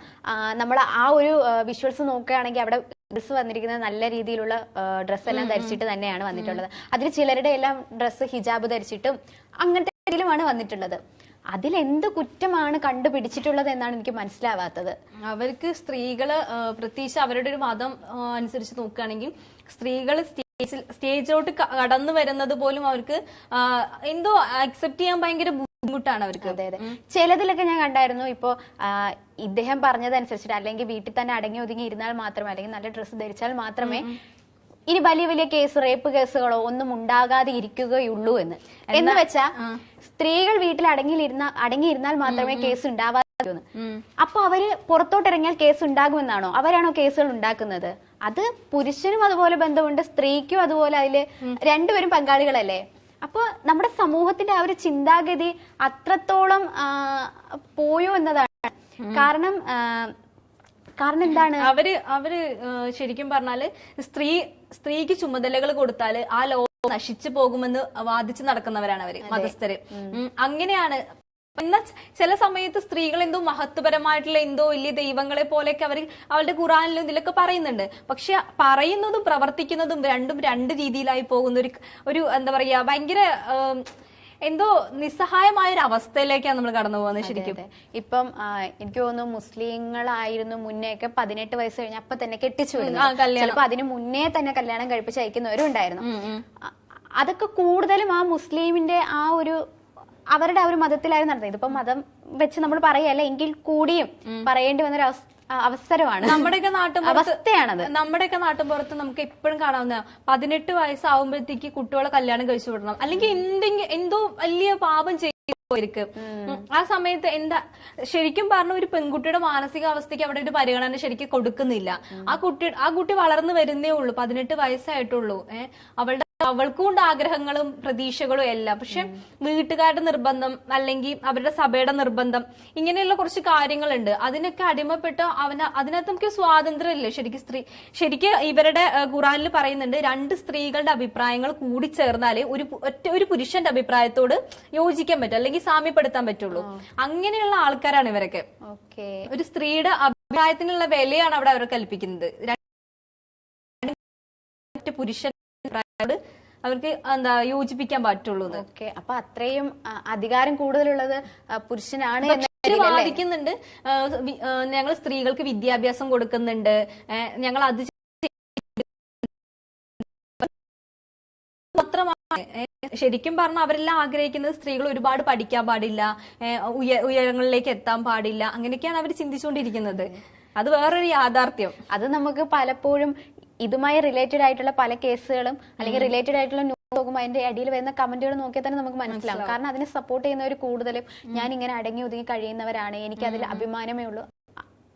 നമ്മൾ ആ ഒരു വിഷ്വൽസ് നോക്കുകയാണെങ്കിൽ അവിടെ ഡ്രസ്സ് വന്നിരിക്കുന്നത് നല്ല രീതിയിലുള്ള ഡ്രസ്സ് എല്ലാം ധരിച്ചിട്ട് തന്നെയാണ് വന്നിട്ടുള്ളത്. അതിൽ ചിലരുടെ എല്ലാം ഡ്രസ്സ് ഹിജാബ് ധരിച്ചിട്ടും അങ്ങനത്തെ രീതിയിലുമാണ് വന്നിട്ടുള്ളത്. അതിലെന്ത് കുറ്റമാണ് കണ്ടുപിടിച്ചിട്ടുള്ളത് എന്നാണ് എനിക്ക് മനസ്സിലാവാത്തത്. അവർക്ക് സ്ത്രീകള് പ്രത്യേകിച്ച് അവരുടെ ഒരു മതം അനുസരിച്ച് നോക്കുകയാണെങ്കിൽ സ്ത്രീകൾ സ്റ്റേജിലോട്ട് കടന്നു വരുന്നത് പോലും അവർക്ക് എന്തോ അക്സെപ്റ്റ് ചെയ്യാൻ ഭയങ്കര ബുദ്ധിമുട്ടാണ് അവർക്ക്. അതെ അതെ, ചിലതിലൊക്കെ ഞാൻ കണ്ടായിരുന്നു. ഇപ്പോ ഇദ്ദേഹം പറഞ്ഞതനുസരിച്ചിട്ട് അല്ലെങ്കിൽ വീട്ടിൽ തന്നെ അടങ്ങി ഒതുങ്ങി ഇരുന്നാൽ മാത്രമേ, അല്ലെങ്കിൽ നല്ല ഡ്രസ്സ് ധരിച്ചാൽ മാത്രമേ ഇനി വലിയ വലിയ റേപ്പ് കേസുകളോ ഒന്നും ഉണ്ടാകാതെ ഇരിക്കുകയുള്ളൂ എന്ന് വെച്ചാ സ്ത്രീകൾ വീട്ടിൽ അടങ്ങിയിരുന്നാൽ മാത്രമേ കേസ് ഉണ്ടാവാതെ. അപ്പൊ അവര് പുറത്തോട്ടിറങ്ങിയാൽ കേസ് ഉണ്ടാകുമെന്നാണോ? അവരാണോ കേസുകൾ ഉണ്ടാക്കുന്നത്? അത് പുരുഷനും അതുപോലെ ബന്ധമുണ്ട്, സ്ത്രീക്കും അതുപോലെ. അതില് രണ്ടുപേരും പങ്കാളികളല്ലേ? അപ്പൊ നമ്മുടെ സമൂഹത്തിന്റെ ആ ഒരു ചിന്താഗതി അത്രത്തോളം പോയോ എന്നതാണ്. കാരണം എന്താണ്, അവര് ശരിക്കും പറഞ്ഞാല് സ്ത്രീക്ക് ചുമതലകൾ കൊടുത്താല് ആ ലോകം നശിച്ചു പോകുമെന്ന് വാദിച്ചു നടക്കുന്നവരാണ് അവര്, മതസ്ഥര്. അങ്ങനെയാണ്. എന്നാൽ ചില സമയത്ത് സ്ത്രീകൾ എന്തോ മഹത്വപരമായിട്ടുള്ള എന്തോ വലിയ ദൈവങ്ങളെ പോലെയൊക്കെ അവർ അവരുടെ ഖുറാനിലും ഇതിലൊക്കെ പറയുന്നുണ്ട്. പക്ഷെ പറയുന്നതും പ്രവർത്തിക്കുന്നതും രണ്ടും രണ്ട് രീതിയിലായി പോകുന്ന ഒരു എന്താ പറയാ ഭയങ്കര എന്തോ നിസ്സഹായമായ ഒരു അവസ്ഥയിലേക്കാണ് നമ്മൾ കടന്നു പോകുന്നത്. ശരിക്കും ഇപ്പം എനിക്ക് തോന്നുന്നു മുസ്ലിങ്ങളായിരുന്നു മുന്നേയൊക്കെ 18 വയസ്സ് കഴിഞ്ഞ അപ്പൊ തന്നെ കെട്ടിച്ചു വിടുന്നു. ചിലപ്പോ അതിന് മുന്നേ തന്നെ കല്യാണം കഴിപ്പിച്ച് അയക്കുന്നവരും ഉണ്ടായിരുന്നു. അതൊക്കെ കൂടുതലും ആ മുസ്ലിമിന്റെ ആ ഒരു അവരുടെ ആ ഒരു മതത്തിലായിരുന്നു നടന്നത്. ഇതിപ്പോ മതം വെച്ച് നമ്മൾ പറയല്ല, എങ്കിൽ കൂടിയും പറയേണ്ടി വന്നൊരു അവസരമാണ്, നമ്മുടെയൊക്കെ അവസ്ഥയാണത്. നമ്മുടെയൊക്കെ നാട്ടിൻപുറത്ത് നമുക്ക് എപ്പോഴും കാണാവുന്ന 18 വയസ്സാവുമ്പോഴത്തേക്ക് കുട്ടികളെ കല്യാണം കഴിച്ചു വിടണം, അല്ലെങ്കിൽ എന്തോ വലിയ പാപം ചെയ്യും. ആ സമയത്ത് എന്താ ശരിക്കും പറഞ്ഞ ഒരു പെൺകുട്ടിയുടെ മാനസികാവസ്ഥയ്ക്ക് അവിടെ ഒരു പരിഗണന ശരിക്കും കൊടുക്കുന്നില്ല. ആ കുട്ടി വളർന്നു വരുന്നേ ഉള്ളൂ, 18 വയസ്സായിട്ടുള്ളൂ. അവളുടെ അവൾക്കും ഉണ്ട് ആഗ്രഹങ്ങളും പ്രതീക്ഷകളും എല്ലാം. പക്ഷെ വീട്ടുകാരുടെ നിർബന്ധം അല്ലെങ്കിൽ അവരുടെ സഭയുടെ നിർബന്ധം ഇങ്ങനെയുള്ള കുറച്ച് കാര്യങ്ങളുണ്ട്. അതിനൊക്കെ അടിമപ്പെട്ട് അതിനകത്ത് നമുക്ക് സ്വാതന്ത്ര്യം ഇല്ല. ശരിക്കും ഇവരുടെ ഖുറാനിൽ പറയുന്നുണ്ട്, 2 സ്ത്രീകളുടെ അഭിപ്രായങ്ങൾ കൂടി ചേർന്നാലേ ഒരു പുരുഷന്റെ അഭിപ്രായത്തോട് യോജിക്കാൻ പറ്റും അല്ലെങ്കിൽ സാമ്യപ്പെടുത്താൻ പറ്റുള്ളൂ. അങ്ങനെയുള്ള ആൾക്കാരാണ് ഇവരൊക്കെ. ഒരു സ്ത്രീയുടെ അഭിപ്രായത്തിനുള്ള വിലയാണ് അവിടെ അവർ കൽപ്പിക്കുന്നത്. പുരുഷൻ അവർക്ക് യോജിപ്പിക്കാൻ പറ്റുള്ളൂ. അപ്പൊ അത്രയും അധികാരം കൂടുതലുള്ളത് പുരുഷനാണ് വാദിക്കുന്നുണ്ട്. ഞങ്ങൾ സ്ത്രീകൾക്ക് വിദ്യാഭ്യാസം കൊടുക്കുന്നുണ്ട്, ഞങ്ങൾ അത് മാത്രമാണ്. ശരിക്കും പറഞ്ഞാൽ അവരെല്ലാം ആഗ്രഹിക്കുന്നത് സ്ത്രീകൾ ഒരുപാട് പഠിക്കാൻ പാടില്ല, ഉയരങ്ങളിലേക്ക് എത്താൻ പാടില്ല, അങ്ങനെയൊക്കെയാണ് അവർ ചിന്തിച്ചുകൊണ്ടിരിക്കുന്നത്. അത് വേറൊരു യാഥാർത്ഥ്യം. അത് നമുക്ക് പലപ്പോഴും ഇതുമായി റിലേറ്റഡ് ആയിട്ടുള്ള പല കേസുകളും അല്ലെങ്കിൽ റിലേറ്റഡ് ആയിട്ടുള്ള ന്യൂസ് നോക്കുമ്പോൾ അതിന്റെ അടിയിൽ വരുന്ന കമന്റുകൾ നോക്കിയാൽ തന്നെ നമുക്ക് മനസ്സിലാവും. കാരണം അതിനെ സപ്പോർട്ട് ചെയ്യുന്നവർ കൂടുതലും ഞാൻ ഇങ്ങനെ അടങ്ങി ഒതുങ്ങി കഴിയുന്നവരാണ്, എനിക്ക് അതിൽ അഭിമാനമേ ഉള്ളൂ.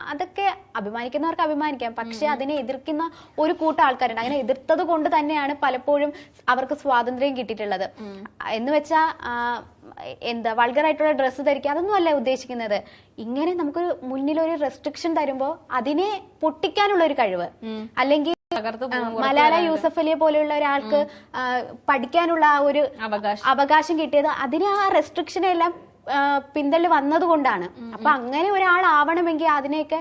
അതൊക്കെ അഭിമാനിക്കുന്നവർക്ക് അഭിമാനിക്കാം, പക്ഷെ അതിനെ എതിർക്കുന്ന ഒരു കൂട്ടം ആൾക്കാരുണ്ട്. അങ്ങനെ എതിർത്തത് കൊണ്ട് തന്നെയാണ് പലപ്പോഴും അവർക്ക് സ്വാതന്ത്ര്യം കിട്ടിയിട്ടുള്ളത്. എന്ന് വെച്ചാൽ വൾഗറായിട്ടുള്ള ഡ്രസ്സ് ധരിക്കുക അതൊന്നും അല്ല ഉദ്ദേശിക്കുന്നത്. ഇങ്ങനെ നമുക്കൊരു മുന്നിലൊരു റെസ്ട്രിക്ഷൻ തരുമ്പോ അതിനെ പൊട്ടിക്കാനുള്ള ഒരു കഴിവ്, അല്ലെങ്കിൽ മലാല യൂസഫലിയെ പോലെയുള്ള ഒരാൾക്ക് പഠിക്കാനുള്ള ആ ഒരു അവകാശം കിട്ടിയത് അതിന് ആ റെസ്ട്രിക്ഷനെ എല്ലാം പിന്തള്ളി വന്നതുകൊണ്ടാണ്. അപ്പൊ അങ്ങനെ ഒരാളാവണമെങ്കിൽ അതിനെയൊക്കെ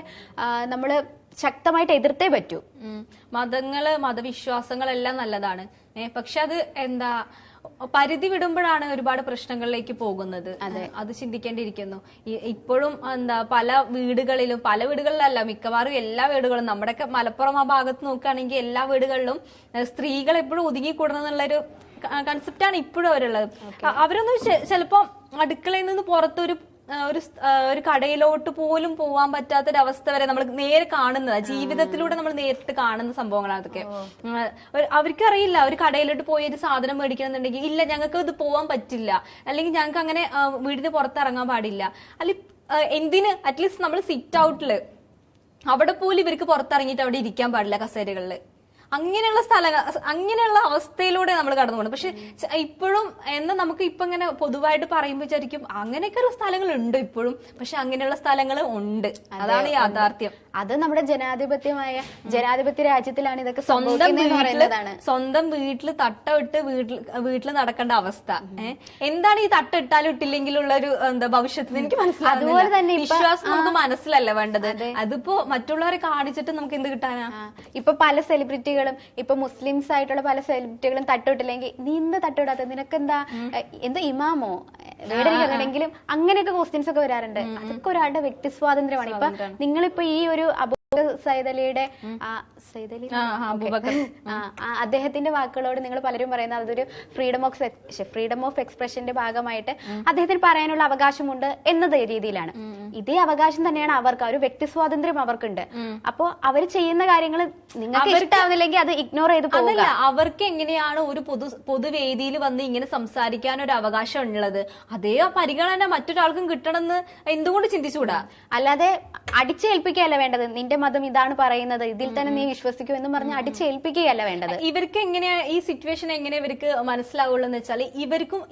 നമ്മള് ശക്തമായിട്ട് എതിർത്തേ പറ്റൂ. മതവിശ്വാസങ്ങളെല്ലാം നല്ലതാണ്, പക്ഷെ അത് പരിധി വിടുമ്പോഴാണ് ഒരുപാട് പ്രശ്നങ്ങളിലേക്ക് പോകുന്നത്. അത് ചിന്തിക്കേണ്ടിയിരിക്കുന്നു. ഇപ്പോഴും പല വീടുകളിലല്ല, മിക്കവാറും എല്ലാ വീടുകളും, നമ്മുടെ മലപ്പുറം ആ ഭാഗത്ത് നോക്കുകയാണെങ്കിൽ എല്ലാ വീടുകളിലും സ്ത്രീകൾ എപ്പോഴും ഒതുങ്ങിക്കൂടണം എന്നുള്ളൊരു കൺസെപ്റ്റാണ് ഇപ്പോഴും അവരുള്ളത്. അവരൊന്നും ചിലപ്പോ അടുക്കളയിൽ നിന്ന് പുറത്തൊരു ഒരു കടയിലോട്ട് പോലും പോവാൻ പറ്റാത്തൊരവസ്ഥ വരെ നമ്മൾ നേരെ കാണുന്നതാണ്. ജീവിതത്തിലൂടെ നമ്മൾ നേരിട്ട് കാണുന്ന സംഭവങ്ങളാണ് അതൊക്കെ. അവർക്കറിയില്ല, ഒരു കടയിലോട്ട് പോയി ഒരു സാധനം മേടിക്കണമെന്നുണ്ടെങ്കിൽ ഇല്ല, ഞങ്ങൾക്ക് ഇത് പോവാൻ പറ്റില്ല, അല്ലെങ്കിൽ ഞങ്ങൾക്ക് അങ്ങനെ വീടിന് പുറത്തിറങ്ങാൻ പാടില്ല, അല്ലെങ്കിൽ എന്തിന് അറ്റ്ലീസ്റ്റ് നമ്മൾ സിറ്റ് ഔട്ടില് അവിടെ പോലും ഇവർക്ക് പുറത്തിറങ്ങിയിട്ട് അവിടെ ഇരിക്കാൻ പാടില്ല കസേരകളില്. അങ്ങനെയുള്ള അവസ്ഥയിലൂടെ നമ്മൾ കടന്നു പോകുന്നത്. പക്ഷെ ഇപ്പോഴും നമുക്ക് ഇപ്പൊ ഇങ്ങനെ പൊതുവായിട്ട് പറയുമ്പോൾ വിചാരിക്കും അങ്ങനെയൊക്കെയുള്ള സ്ഥലങ്ങളുണ്ട് ഇപ്പോഴും, പക്ഷെ അങ്ങനെയുള്ള സ്ഥലങ്ങൾ ഉണ്ട്. അതാണ് യാഥാർത്ഥ്യം. അത് നമ്മുടെ ജനാധിപത്യ രാജ്യത്തിലാണ് ഇതൊക്കെ സ്വന്തം വീട്ടിൽ തട്ടമിട്ട് വീട്ടിൽ നടക്കേണ്ട അവസ്ഥ. എന്താണ് ഈ തട്ടിട്ടാലും ഇട്ടില്ലെങ്കിലുള്ള ഒരു ഭവിഷ്യത്തിന് എനിക്ക് മനസ്സിലാവുന്നില്ല. വിശ്വാസം നമുക്ക് മനസ്സിലല്ല വേണ്ടത്, അതിപ്പോ മറ്റുള്ളവരെ കാണിച്ചിട്ട് നമുക്ക് എന്ത് കിട്ടാനാ? ഇപ്പൊ പല സെലിബ്രിറ്റികളും, ഇപ്പൊ മുസ്ലിംസ് ആയിട്ടുള്ള പല സെലിബ്രിറ്റികളും തട്ടിട്ടില്ലെങ്കിൽ നീ എന്താ തട്ടിടാത്ത, നിനക്കെന്താ ഇമാമോ വീടെങ്കിലും അങ്ങനെയൊക്കെ ക്വസ്റ്റ്യൻസ് ഒക്കെ വരാറുണ്ട്. അതൊക്കെ ഒരാളുടെ വ്യക്തി സ്വാതന്ത്ര്യമാണ്. ഇപ്പൊ നിങ്ങളിപ്പോ ഈ ഒരു സൈദലിയുടെ അദ്ദേഹത്തിന്റെ വാക്കുകളോട് നിങ്ങൾ പലരും പറയുന്നത് അതൊരു ഫ്രീഡം ഓഫ് എക്സ്പ്രഷന്റെ ഭാഗമായിട്ട് അദ്ദേഹത്തിന് പറയാനുള്ള അവകാശമുണ്ട് എന്നത് രീതിയിലാണ്. ഇതേ അവകാശം തന്നെയാണ് അവർക്ക്, ഒരു വ്യക്തി സ്വാതന്ത്ര്യം അവർക്കുണ്ട്. അപ്പോ അവർ ചെയ്യുന്ന കാര്യങ്ങൾ നിങ്ങൾക്ക് ഇഷ്ടാവുന്നില്ലെങ്കിൽ അത് ഇഗ്നോർ ചെയ്ത് പോകുക. അവർക്ക് എങ്ങനെയാണ് ഒരു പൊതുവേദിയിൽ വന്ന് ഇങ്ങനെ സംസാരിക്കാൻ ഒരു അവകാശം ഉള്ളത്, അതേ പരിഗണന മറ്റൊരാൾക്കും കിട്ടണമെന്ന് എന്തുകൊണ്ട് ചിന്തിച്ചുകൂടാ? അല്ലാതെ അടിച്ചേൽപ്പിക്കുകയല്ല വേണ്ടത്. നിന്റെ മതം ഇതാണ് പറയുന്നത്, ഇതിൽ തന്നെ നീ വിശ്വസിക്കൂ എന്ന് പറഞ്ഞ് അടിച്ചേൽപ്പിക്കുകയല്ല വേണ്ടത്. ഇവർക്ക് എങ്ങനെയാ ഈ സിറ്റുവേഷൻ എങ്ങനെ ഇവർക്ക് മനസ്സിലാവുള്ളൂ എന്ന് വെച്ചാൽ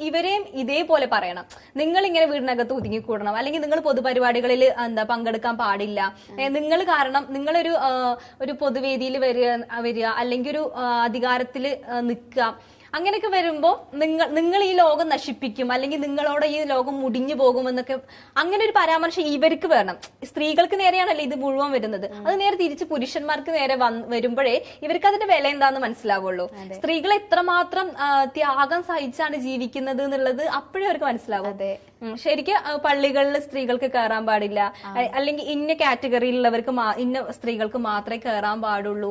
ഇവരെയും ഇതേപോലെ പറയണം. നിങ്ങൾ ഇങ്ങനെ വീടിനകത്ത് ഒതുങ്ങിക്കൂടണം, അല്ലെങ്കിൽ നിങ്ങൾ പൊതുപരിപാടികളിൽ പങ്കെടുക്കാൻ പാടില്ല, നിങ്ങൾ കാരണം നിങ്ങളൊരു പൊതുവേദിയിൽ വരിക അല്ലെങ്കിൽ ഒരു അധികാരത്തിൽ നിൽക്കുക, അങ്ങനെയൊക്കെ വരുമ്പോ നിങ്ങൾ ഈ ലോകം നശിപ്പിക്കും, അല്ലെങ്കിൽ നിങ്ങളോട് ഈ ലോകം മുടിഞ്ഞു പോകുമെന്നൊക്കെ അങ്ങനെ ഒരു പരാമർശം ഇവർക്ക് വേണം. സ്ത്രീകൾക്ക് നേരെയാണല്ലോ ഇത് മുഴുവൻ വരുന്നത്. അത് നേരെ തിരിച്ച് പുരുഷന്മാർക്ക് നേരെ വരുമ്പോഴേ ഇവർക്ക് അതിന്റെ വില എന്താന്ന് മനസ്സിലാവുള്ളൂ. സ്ത്രീകൾ എത്രമാത്രം ത്യാഗം സഹിച്ചാണ് ജീവിക്കുന്നത് എന്നുള്ളത് അപ്പോഴേ അവർക്ക് മനസ്സിലാവും. ശരിക്കും പള്ളികളിൽ സ്ത്രീകൾക്ക് കയറാൻ പാടില്ല, അല്ലെങ്കിൽ ഇന്ന കാറ്റഗറിയിലുള്ളവർക്ക് ഇന്ന സ്ത്രീകൾക്ക് മാത്രമേ കയറാൻ പാടുള്ളൂ.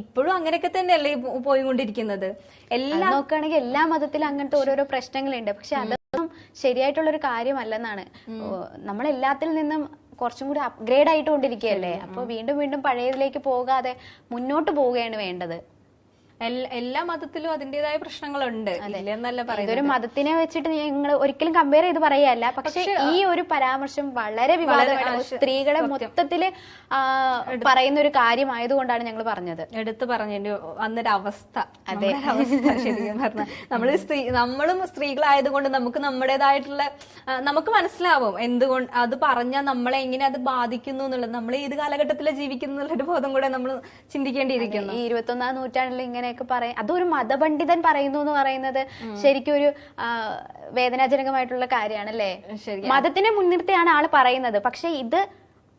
ഇപ്പോഴും അങ്ങനെയൊക്കെ തന്നെയല്ലേ പോയിക്കൊണ്ടിരിക്കുന്നത്. എല്ലാം നോക്കുകയാണെങ്കിൽ എല്ലാ മതത്തിലും അങ്ങനത്തെ ഓരോരോ പ്രശ്നങ്ങളുണ്ട്. പക്ഷെ അതൊന്നും ശരിയായിട്ടുള്ളൊരു കാര്യമല്ലെന്നാണ്. നമ്മൾ എല്ലാത്തിൽ നിന്നും കുറച്ചും കൂടി അപ്ഗ്രേഡ് ആയിട്ട് കൊണ്ടിരിക്കുകയല്ലേ. അപ്പൊ വീണ്ടും വീണ്ടും പഴയതിലേക്ക് പോകാതെ മുന്നോട്ട് പോവുകയാണ് വേണ്ടത്. എല്ലാ മതത്തിലും അതിന്റേതായ പ്രശ്നങ്ങളുണ്ട്, ഇല്ലെന്നല്ല പറയുന്നത്. ഇതൊരു മതത്തിനെ വെച്ചിട്ട് നിങ്ങൾ ഒരിക്കലും കമ്പയർ ചെയ്ത് പറയല്ല. പക്ഷെ ഈ ഒരു പരാമർശം വളരെ വിവാദമാണ്. സ്ത്രീകളെ മൊത്തത്തില് പറയുന്ന ഒരു കാര്യമായതുകൊണ്ടാണ് ഞങ്ങൾ പറഞ്ഞത്, എടുത്തു പറഞ്ഞതിന്റെ വന്നൊരു അവസ്ഥ. അതെ, ശരിക്കും പറഞ്ഞാൽ നമ്മളും സ്ത്രീകളായതുകൊണ്ട് നമുക്ക് നമ്മുടേതായിട്ടുള്ള നമുക്ക് മനസ്സിലാവും എന്തുകൊണ്ട് അത് പറഞ്ഞാൽ നമ്മളെ എങ്ങനെ അത് ബാധിക്കുന്നു എന്നുള്ളത്, നമ്മൾ ഏത് കാലഘട്ടത്തിലാണ് ജീവിക്കുന്നു എന്നുള്ളൊരു ബോധം കൂടെ നമ്മൾ ചിന്തിക്കേണ്ടിയിരിക്കുന്നു. ഈ 21-ാം നൂറ്റാണ്ടിൽ ഇങ്ങനെയൊക്കെ പറയാം, അതൊരു മതപണ്ഡിതൻ പറയുന്നു എന്ന് പറയുന്നത് ശരിക്കും ഒരു വേദനാജനകമായിട്ടുള്ള കാര്യമാണല്ലേ. മതത്തിനെ മുൻനിർത്തിയാണ് ആള് പറയുന്നത്, പക്ഷെ ഇത്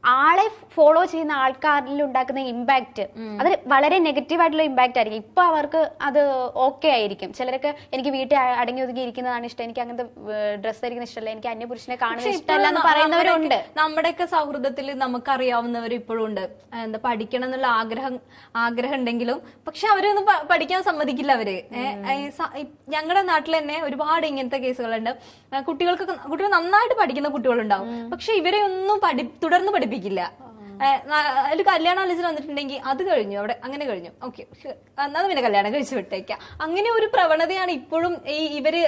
ആളെ ഫോളോ ചെയ്യുന്ന ആൾക്കാരിൽ ഉണ്ടാക്കുന്ന ഇമ്പാക്ട് അത് വളരെ നെഗറ്റീവ് ആയിട്ടുള്ള ഇമ്പാക്ട് ആയിരിക്കും. ഇപ്പൊ അവർക്ക് അത് ഓക്കെ ആയിരിക്കും. ചിലരൊക്കെ എനിക്ക് വീട്ടിൽ അടങ്ങി ഒതുങ്ങി ഇരിക്കുന്നതാണ് ഇഷ്ടം, എനിക്ക് അങ്ങനത്തെ ഡ്രസ്സ് ധരിക്കുന്ന ഇഷ്ടമല്ല, എനിക്ക് അന്യപുരുഷനെ കാണുന്നത് ഇഷ്ടമല്ല എന്ന് പറയുന്നവരുണ്ട്. നമ്മുടെയൊക്കെ സൗഹൃദത്തിൽ നമുക്കറിയാവുന്നവർ ഇപ്പോഴും ഉണ്ട്. എന്താ പഠിക്കണം എന്നുള്ള ആഗ്രഹം ഉണ്ടെങ്കിലും പക്ഷെ അവരൊന്നും പഠിക്കാൻ സമ്മതിക്കില്ല. അവര് ഞങ്ങളുടെ നാട്ടിൽ തന്നെ ഒരുപാട് ഇങ്ങനത്തെ കേസുകളുണ്ട്. കുട്ടികൾ നന്നായിട്ട് പഠിക്കുന്ന കുട്ടികളുണ്ടാവും, പക്ഷെ ഇവരെ ഒന്നും തുടർന്ന് പഠിപ്പിക്കില്ല. ഒരു കല്യാണാലോചന വന്നിട്ടുണ്ടെങ്കിൽ അത് കഴിഞ്ഞു, അവിടെ അങ്ങനെ കഴിഞ്ഞു, ഓക്കെ എന്നാൽ പിന്നെ കല്യാണം കഴിച്ചു വിട്ടേക്കാം. അങ്ങനെ ഒരു പ്രവണതയാണ് ഇപ്പോഴും ഇവര്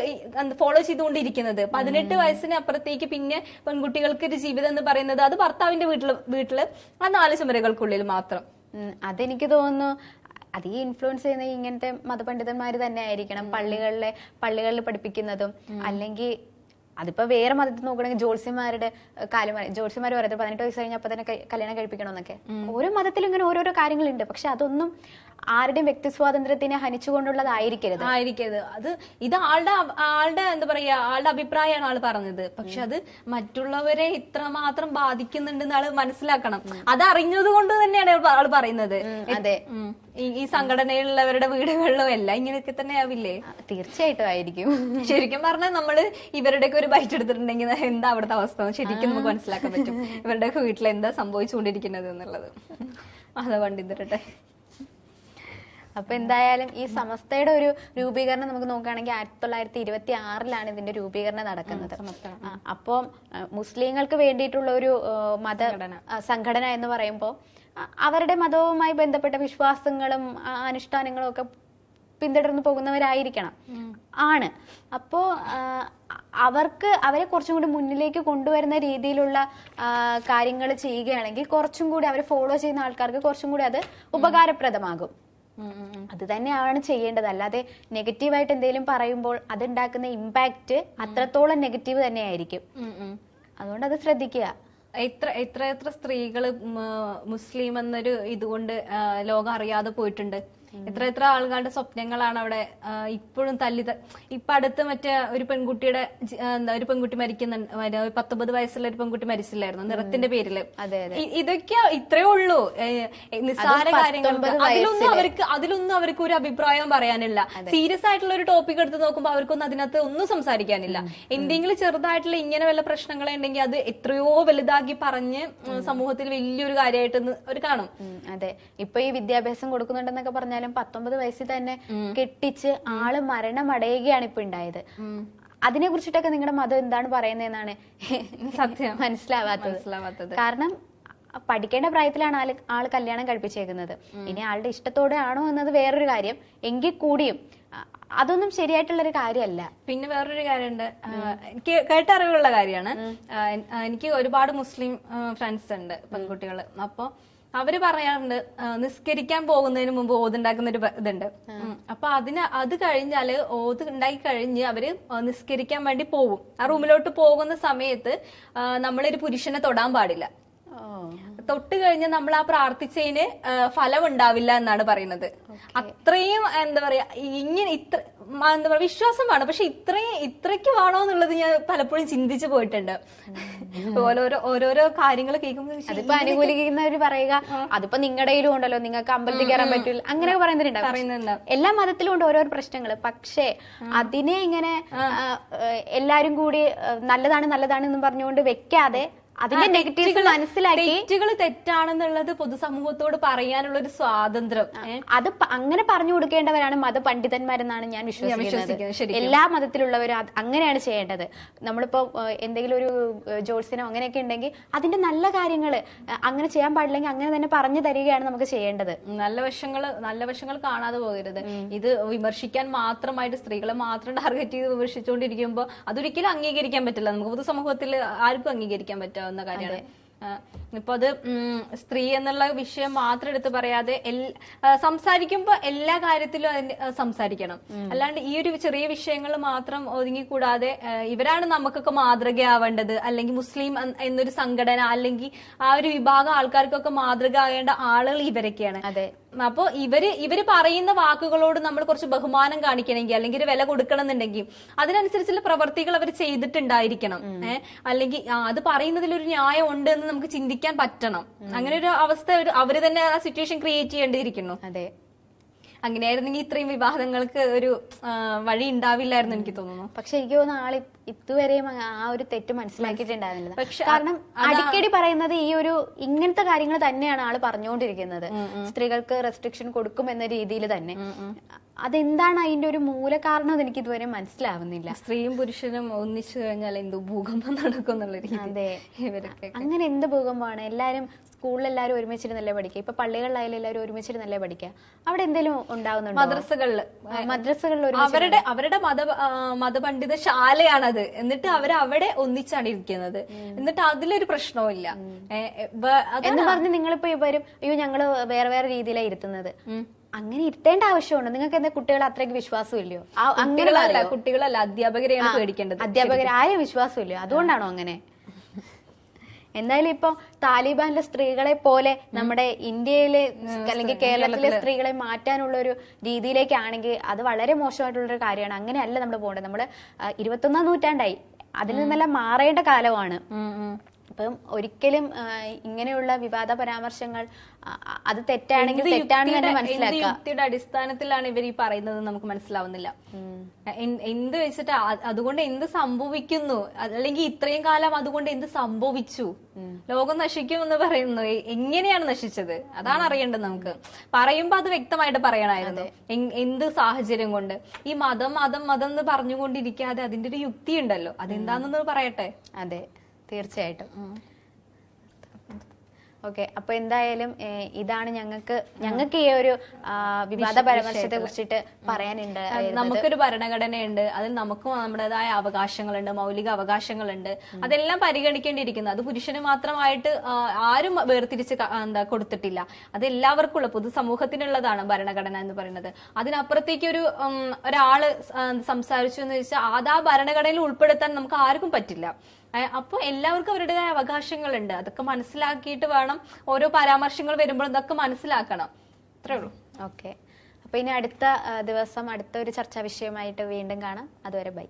ഫോളോ ചെയ്തുകൊണ്ടിരിക്കുന്നത്. 18 വയസ്സിന് അപ്പുറത്തേക്ക് പിന്നെ പെൺകുട്ടികൾക്ക് ഒരു ജീവിതം എന്ന് പറയുന്നത് അത് ഭർത്താവിന്റെ വീട്ടില് ആ 4 ചുമരുകൾക്കുള്ളിൽ മാത്രം. അതെനിക്ക് തോന്നുന്നു അത് ഈ ഇൻഫ്ലുവൻസ് ചെയ്യുന്ന ഇങ്ങനത്തെ മതപണ്ഡിതന്മാര് തന്നെ ആയിരിക്കണം. പള്ളികളിൽ പഠിപ്പിക്കുന്നതും അല്ലെങ്കിൽ അതിപ്പോ വേറെ മതത്തിൽ നോക്കണമെങ്കിൽ ജോത്സ്യന്മാരുടെ ജോത്സ്യന്മാർ പറയുന്നത് 18 വയസ്സ് കഴിഞ്ഞപ്പോൾ തന്നെ കല്യാണം കഴിപ്പിക്കണമെന്നൊക്കെ. ഓരോ മതത്തിലും ഇങ്ങനെ ഓരോരോ കാര്യങ്ങളുണ്ട്. പക്ഷെ അതൊന്നും ആരുടെയും വ്യക്തി സ്വാതന്ത്ര്യത്തിനെ ഹനിച്ചുകൊണ്ടുള്ളതായിരിക്കരുത്. അത് ഇത് ആളുടെ എന്താ പറയാ, ആളുടെ അഭിപ്രായമാണ് ആള് പറഞ്ഞത്. പക്ഷെ അത് മറ്റുള്ളവരെ ഇത്രമാത്രം ബാധിക്കുന്നുണ്ടെന്ന് ആള് മനസ്സിലാക്കണം. അത് അറിഞ്ഞത് കൊണ്ട് തന്നെയാണ് ആള് പറയുന്നത്. അതെ, ഈ സംഘടനയിലുള്ളവരുടെ വീടുകളിലും എല്ലാം ഇങ്ങനെയൊക്കെ തന്നെ ആവില്ലേ? തീർച്ചയായിട്ടും ആയിരിക്കും. ശരിക്കും പറഞ്ഞാൽ നമ്മള് ഇവരുടെയൊക്കെ ഒരു ബൈറ്റ് എടുത്തിട്ടുണ്ടെങ്കിൽ എന്താ അവിടുത്തെ അവസ്ഥ ശരിക്കും നമുക്ക് മനസ്സിലാക്കാൻ പറ്റും. ഇവരുടെയൊക്കെ വീട്ടിൽ എന്താ സംഭവിച്ചുകൊണ്ടിരിക്കുന്നത് എന്നുള്ളത്. അതാ പണ്ടിരട്ടെ. അപ്പൊ എന്തായാലും ഈ സമസ്തയുടെ ഒരു രൂപീകരണം നമുക്ക് നോക്കുകയാണെങ്കിൽ 1926-ലാണ് ഇതിന്റെ രൂപീകരണം നടക്കുന്നത്. അപ്പോ മുസ്ലിങ്ങൾക്ക് വേണ്ടിയിട്ടുള്ള ഒരു മത സംഘടന എന്ന് പറയുമ്പോൾ അവരുടെ മതവുമായി ബന്ധപ്പെട്ട വിശ്വാസങ്ങളും അനുഷ്ഠാനങ്ങളും ഒക്കെ പിന്തുടർന്നു പോകുന്നവരായിരിക്കണം ആണ്. അപ്പോ അവരെ കുറച്ചും കൂടി മുന്നിലേക്ക് കൊണ്ടുവരുന്ന രീതിയിലുള്ള കാര്യങ്ങൾ ചെയ്യുകയാണെങ്കിൽ കുറച്ചും കൂടി അവരെ ഫോളോ ചെയ്യുന്ന ആൾക്കാർക്ക് കുറച്ചും കൂടി അത് ഉപകാരപ്രദമാകും. അത് തന്നെയാണ് ചെയ്യേണ്ടത്. അല്ലാതെ നെഗറ്റീവായിട്ട് എന്തെങ്കിലും പറയുമ്പോൾ അതുണ്ടാക്കുന്ന ഇമ്പാക്ട് അത്രത്തോളം നെഗറ്റീവ് തന്നെയായിരിക്കും. അതുകൊണ്ട് അത് ശ്രദ്ധിക്കുക. എത്ര സ്ത്രീകള് മുസ്ലിം എന്നൊരു ഇതുകൊണ്ട് ലോകം അറിയാതെ പോയിട്ടുണ്ട്. എത്ര ആളുകളുടെ സ്വപ്നങ്ങളാണ് അവിടെ ഇപ്പോഴും ഇപ്പൊ അടുത്ത് മറ്റേ ഒരു പെൺകുട്ടി മരിക്കുന്നുണ്ട്. 19 വയസ്സുള്ള ഒരു പെൺകുട്ടി മരിച്ചില്ലായിരുന്നു നിറത്തിന്റെ പേരില്. ഇതൊക്കെ ഇത്രേ ഉള്ളൂ, നിസ്സാര കാര്യങ്ങൾ. അതിലൊന്നും അവർക്ക് ഒരു അഭിപ്രായം പറയാനില്ല. സീരിയസ് ആയിട്ടുള്ള ഒരു ടോപ്പിക് എടുത്ത് നോക്കുമ്പോൾ അവർക്കൊന്നും അതിനകത്ത് ഒന്നും സംസാരിക്കാനില്ല. എന്തെങ്കിലും ചെറുതായിട്ടുള്ള ഇങ്ങനെ വല്ല പ്രശ്നങ്ങളെ ഉണ്ടെങ്കിൽ അത് എത്രയോ വലുതാക്കി പറഞ്ഞ് സമൂഹത്തിൽ വലിയൊരു കാര്യമായിട്ട് ഒരു കാണും. അതെ, ഇപ്പൊ ഈ വിദ്യാഭ്യാസം കൊടുക്കുന്നുണ്ടെന്നൊക്കെ പറഞ്ഞാലും 19 വയസ്സിൽ തന്നെ കെട്ടിച്ച് ആള് മരണമടയുകയാണ് ഇപ്പൊ ഉണ്ടായത്. അതിനെ കുറിച്ചിട്ടൊക്കെ നിങ്ങളുടെ മതം എന്താണ് പറയുന്നതെന്നാണ് സത്യം മനസ്സിലാവാത്തത്. കാരണം പഠിക്കേണ്ട പ്രായത്തിലാണ് ആള് കല്യാണം കഴിപ്പിച്ചേക്കുന്നത്. ഇനി ആളുടെ ഇഷ്ടത്തോടെ ആണോ എന്നത് വേറൊരു കാര്യം. എങ്കിൽ കൂടിയും അതൊന്നും ശരിയായിട്ടുള്ളൊരു കാര്യമല്ല. പിന്നെ വേറൊരു കാര്യമുണ്ട്, എനിക്ക് കേട്ടറിവുള്ള കാര്യമാണ്. എനിക്ക് ഒരുപാട് മുസ്ലിം ഫ്രണ്ട്സ് ഉണ്ട്, പെൺകുട്ടികള്. അപ്പൊ അവര് പറയാറുണ്ട് നിസ്കരിക്കാൻ പോകുന്നതിന് മുമ്പ് ഓതുണ്ടാക്കുന്ന ഒരു ഇതുണ്ട്. അപ്പൊ അത് കഴിഞ്ഞാല് ഓത് ഉണ്ടാക്കി കഴിഞ്ഞ് അവര് നിസ്കരിക്കാൻ വേണ്ടി പോകും. ആ റൂമിലോട്ട് പോകുന്ന സമയത്ത് നമ്മളൊരു പുരുഷനെ തൊടാൻ പാടില്ല. തൊട്ട് കഴിഞ്ഞ് നമ്മൾ ആ പ്രാർത്ഥിച്ചതിന് ഫലം ഉണ്ടാവില്ല എന്നാണ് പറയുന്നത്. അത്രയും എന്താ പറയാ ഇങ്ങനെ എന്താ പറയാ വിശ്വാസമാണ്. പക്ഷെ ഇത്രയ്ക്ക് വേണോ എന്നുള്ളത് ഞാൻ പലപ്പോഴും ചിന്തിച്ചു പോയിട്ടുണ്ട്. ഓരോരോ കാര്യങ്ങൾ കേൾക്കുമ്പോൾ അതിപ്പോ അനുകൂലിക്കുന്നവര് പറയുക അതിപ്പോ നിങ്ങളുടെയിലും ഉണ്ടല്ലോ, നിങ്ങൾക്ക് അമ്പലത്തിൽ കയറാൻ പറ്റില്ല അങ്ങനെയൊക്കെ പറയുന്നുണ്ട്. എല്ലാ മതത്തിലും ഉണ്ട് ഓരോ പ്രശ്നങ്ങൾ. പക്ഷേ അതിനെ ഇങ്ങനെ എല്ലാരും കൂടി നല്ലതാണ് എന്ന് പറഞ്ഞുകൊണ്ട് വെക്കാതെ അതിന്റെ നെഗറ്റീവ്സ് മനസ്സിലാക്കി തെറ്റുകൾ തെറ്റാണെന്നുള്ളത് പൊതുസമൂഹത്തോട് പറയാനുള്ള ഒരു സ്വാതന്ത്ര്യം അത് അങ്ങനെ പറഞ്ഞു കൊടുക്കേണ്ടവരാണ് മതപണ്ഡിതന്മാരെന്നാണ് ഞാൻ വിശ്വസിക്കുന്നത്. എല്ലാ മതത്തിലുള്ളവരും അങ്ങനെയാണ് ചെയ്യേണ്ടത്. നമ്മളിപ്പോ എന്തെങ്കിലും ഒരു ജോത്സ്യനോ അങ്ങനെയൊക്കെ ഉണ്ടെങ്കിൽ അതിന്റെ നല്ല കാര്യങ്ങൾ അങ്ങനെ ചെയ്യാൻ പാടില്ലെങ്കിൽ അങ്ങനെ തന്നെ പറഞ്ഞു തരികയാണ് നമുക്ക് ചെയ്യേണ്ടത്. നല്ല വശങ്ങൾ കാണാതെ പോകരുത്. ഇത് വിമർശിക്കാൻ മാത്രമായിട്ട് സ്ത്രീകളെ മാത്രം ടാർഗറ്റ് ചെയ്ത് വിമർശിച്ചുകൊണ്ടിരിക്കുമ്പോൾ അതൊരിക്കലും അംഗീകരിക്കാൻ പറ്റില്ല. നമുക്ക് പൊതുസമൂഹത്തിൽ ആർക്കും അംഗീകരിക്കാൻ പറ്റാവുന്ന കാര്യമാണ്. ഇപ്പൊ അത് സ്ത്രീ എന്നുള്ള വിഷയം മാത്രം എടുത്ത് പറയാതെ സംസാരിക്കുമ്പോ എല്ലാ കാര്യത്തിലും സംസാരിക്കണം. അല്ലാണ്ട് ഈ ഒരു ചെറിയ വിഷയങ്ങൾ മാത്രം ഒതുങ്ങിക്കൂടാതെ ഇവരാണ് നമുക്കൊക്കെ മാതൃകയാവേണ്ടത്, അല്ലെങ്കിൽ മുസ്ലിം എന്നൊരു സംഘടന അല്ലെങ്കിൽ ആ ഒരു വിഭാഗം ആൾക്കാർക്കൊക്കെ മാതൃക ആകേണ്ട ആളുകൾ ഇവരൊക്കെയാണ്. അതെ. അപ്പൊ ഇവര് പറയുന്ന വാക്കുകളോട് നമ്മൾ കുറച്ച് ബഹുമാനം കാണിക്കണമെങ്കിൽ അല്ലെങ്കിൽ ഒരു വില കൊടുക്കണമെന്നുണ്ടെങ്കിൽ അതിനനുസരിച്ചുള്ള പ്രവർത്തികൾ അവർ ചെയ്തിട്ടുണ്ടായിരിക്കണം. അല്ലെങ്കിൽ അത് പറയുന്നതിൽ ഒരു ന്യായം ഉണ്ട് എന്ന് നമുക്ക് ചിന്തിക്കാൻ പറ്റണം. അങ്ങനെ ഒരു അവസ്ഥ അവര് തന്നെ ആ സിറ്റുവേഷൻ ക്രിയേറ്റ് ചെയ്യേണ്ടിയിരിക്കുന്നു. അതെ. അങ്ങനെയായിരുന്നെങ്കിൽ ഇത്രയും വിവാദങ്ങൾക്ക് ഒരു വഴി ഉണ്ടാവില്ലായിരുന്നു എനിക്ക് തോന്നുന്നു. പക്ഷെ എനിക്ക് തോന്നുന്നു ആള് ഇതുവരെയും ആ ഒരു തെറ്റ് മനസ്സിലാക്കിയിട്ടുണ്ടായിരുന്നില്ല. കാരണം അടിക്കടി പറയുന്നത് ഈ ഒരു ഇങ്ങനത്തെ കാര്യങ്ങൾ തന്നെയാണ് ആള് പറഞ്ഞുകൊണ്ടിരിക്കുന്നത്. സ്ത്രീകൾക്ക് റെസ്ട്രിക്ഷൻ കൊടുക്കും എന്ന രീതിയിൽ തന്നെ. അതെന്താണ് അതിന്റെ ഒരു മൂലകാരണം എന്ന് എനിക്ക് ഇതുവരെ മനസ്സിലാവുന്നില്ല. സ്ത്രീയും പുരുഷനും ഒന്നിച്ചു കഴിഞ്ഞാൽ എന്തോ ഭൂകമ്പം നടക്കും എന്നുള്ള രീതി. അതെ, അങ്ങനെ എന്ത് ഭൂകമ്പമാണ്? എല്ലാരും സ്കൂളിലെല്ലാരും ഒരുമിച്ചിരുന്നല്ലേ പഠിക്കുക. ഇപ്പൊ പള്ളികളിലായാലും എല്ലാവരും ഒരുമിച്ചിരുന്നല്ലേ പഠിക്കുക. അവിടെ എന്തെങ്കിലും ഉണ്ടാവുന്നുണ്ടോ? മദ്രസകളിൽ അവരുടെ മതപണ്ഡിത ശാലയാണത്. എന്നിട്ട് അവരവിടെ ഒന്നിച്ചാണ് ഇരിക്കുന്നത്. എന്നിട്ട് അതിലൊരു പ്രശ്നവും ഇല്ല എന്ന് പറഞ്ഞ് നിങ്ങളിപ്പോ വരും, അയ്യോ ഞങ്ങള് വേറെ വേറെ രീതിയിലാണ് ഇരുത്തുന്നത്. അങ്ങനെ ഇരുത്തേണ്ട ആവശ്യമുണ്ടോ? നിങ്ങൾക്ക് എന്താ കുട്ടികളെ അത്രയ്ക്ക് വിശ്വാസമില്ലയോ? കുട്ടികളല്ല അധ്യാപകരെയാണ് പേടിക്കേണ്ടത്. അധ്യാപകരായ വിശ്വാസമില്ലയോ? അതുകൊണ്ടാണോ അങ്ങനെ? എന്തായാലും ഇപ്പൊ താലിബാനിലെ സ്ത്രീകളെ പോലെ നമ്മുടെ ഇന്ത്യയിലെ അല്ലെങ്കിൽ കേരളത്തിലെ സ്ത്രീകളെ മാറ്റാനുള്ള ഒരു രീതിയിലേക്കാണെങ്കിൽ അത് വളരെ മോശമായിട്ടുള്ളൊരു കാര്യമാണ്. അങ്ങനെയല്ല നമ്മൾ പോകേണ്ടത്. നമ്മള് 21ാം നൂറ്റാണ്ടായി, അതിൽ നിന്നെല്ലാം മാറേണ്ട കാലമാണ്. അപ്പം ഒരിക്കലും ഇങ്ങനെയുള്ള വിവാദ പരാമർശങ്ങൾ അത് തെറ്റാണെങ്കിൽ തെറ്റാണെന്ന് തന്നെ മനസ്സിലാക്കുക. യുക്തിയുടെ അടിസ്ഥാനത്തിലാണ് ഇവർ ഈ പറയുന്നത് നമുക്ക് മനസ്സിലാവുന്നില്ല. എന്ത് വെച്ചിട്ട് അതുകൊണ്ട് എന്ത് സംഭവിക്കുന്നു, അല്ലെങ്കിൽ ഇത്രയും കാലം അതുകൊണ്ട് എന്ത് സംഭവിച്ചു? ലോകം നശിക്കും എന്ന് പറയുന്നു. എങ്ങനെയാണ് നശിച്ചത്? അതാണ് അറിയേണ്ടത്. നമുക്ക് പറയുമ്പോ അത് വ്യക്തമായിട്ട് പറയണമായിരുന്നു. എന്ത് സാഹചര്യം കൊണ്ട് ഈ മതം മതം മതം എന്ന് പറഞ്ഞുകൊണ്ടിരിക്കാതെ അതിന്റെ ഒരു യുക്തി ഉണ്ടല്ലോ, അതെന്താണെന്ന് പറയട്ടെ. അതെ, തീർച്ചയായിട്ടും. ഓക്കെ, അപ്പൊ എന്തായാലും ഇതാണ് ഞങ്ങൾക്ക് ഈ ഒരു വിവാദ പരാമർശത്തെ കുറിച്ചിട്ട് പറയാനുണ്ട്. നമുക്കൊരു ഭരണഘടനയുണ്ട്, അതിൽ നമുക്കും നമ്മുടേതായ അവകാശങ്ങളുണ്ട്, മൗലിക അവകാശങ്ങളുണ്ട്. അതെല്ലാം പരിഗണിക്കേണ്ടിയിരിക്കുന്നു. അത് പുരുഷന് മാത്രമായിട്ട് ആരും വേർതിരിച്ച് കൊടുത്തിട്ടില്ല. അത് എല്ലാവർക്കുള്ള പൊതുസമൂഹത്തിനുള്ളതാണ് ഭരണഘടന എന്ന് പറയുന്നത്. അതിനപ്പുറത്തേക്ക് ഒരാള് സംസാരിച്ചു എന്ന് വെച്ചാൽ അത് ആ ഭരണഘടനയിൽ ഉൾപ്പെടുത്താൻ നമുക്ക് ആർക്കും പറ്റില്ല. അപ്പൊ എല്ലാവർക്കും അവരുടേതായ അവകാശങ്ങളുണ്ട്. അതൊക്കെ മനസ്സിലാക്കിയിട്ട് വേണം ഓരോ പരാമർശങ്ങൾ വരുമ്പോൾ അതൊക്കെ മനസ്സിലാക്കണം. അത്രേ ഉള്ളൂ. ഓക്കെ, അപ്പൊ ഇനി അടുത്ത ദിവസം അടുത്ത ഒരു ചർച്ചാ വിഷയമായിട്ട് വീണ്ടും കാണാം. അതുവരെ ബൈ.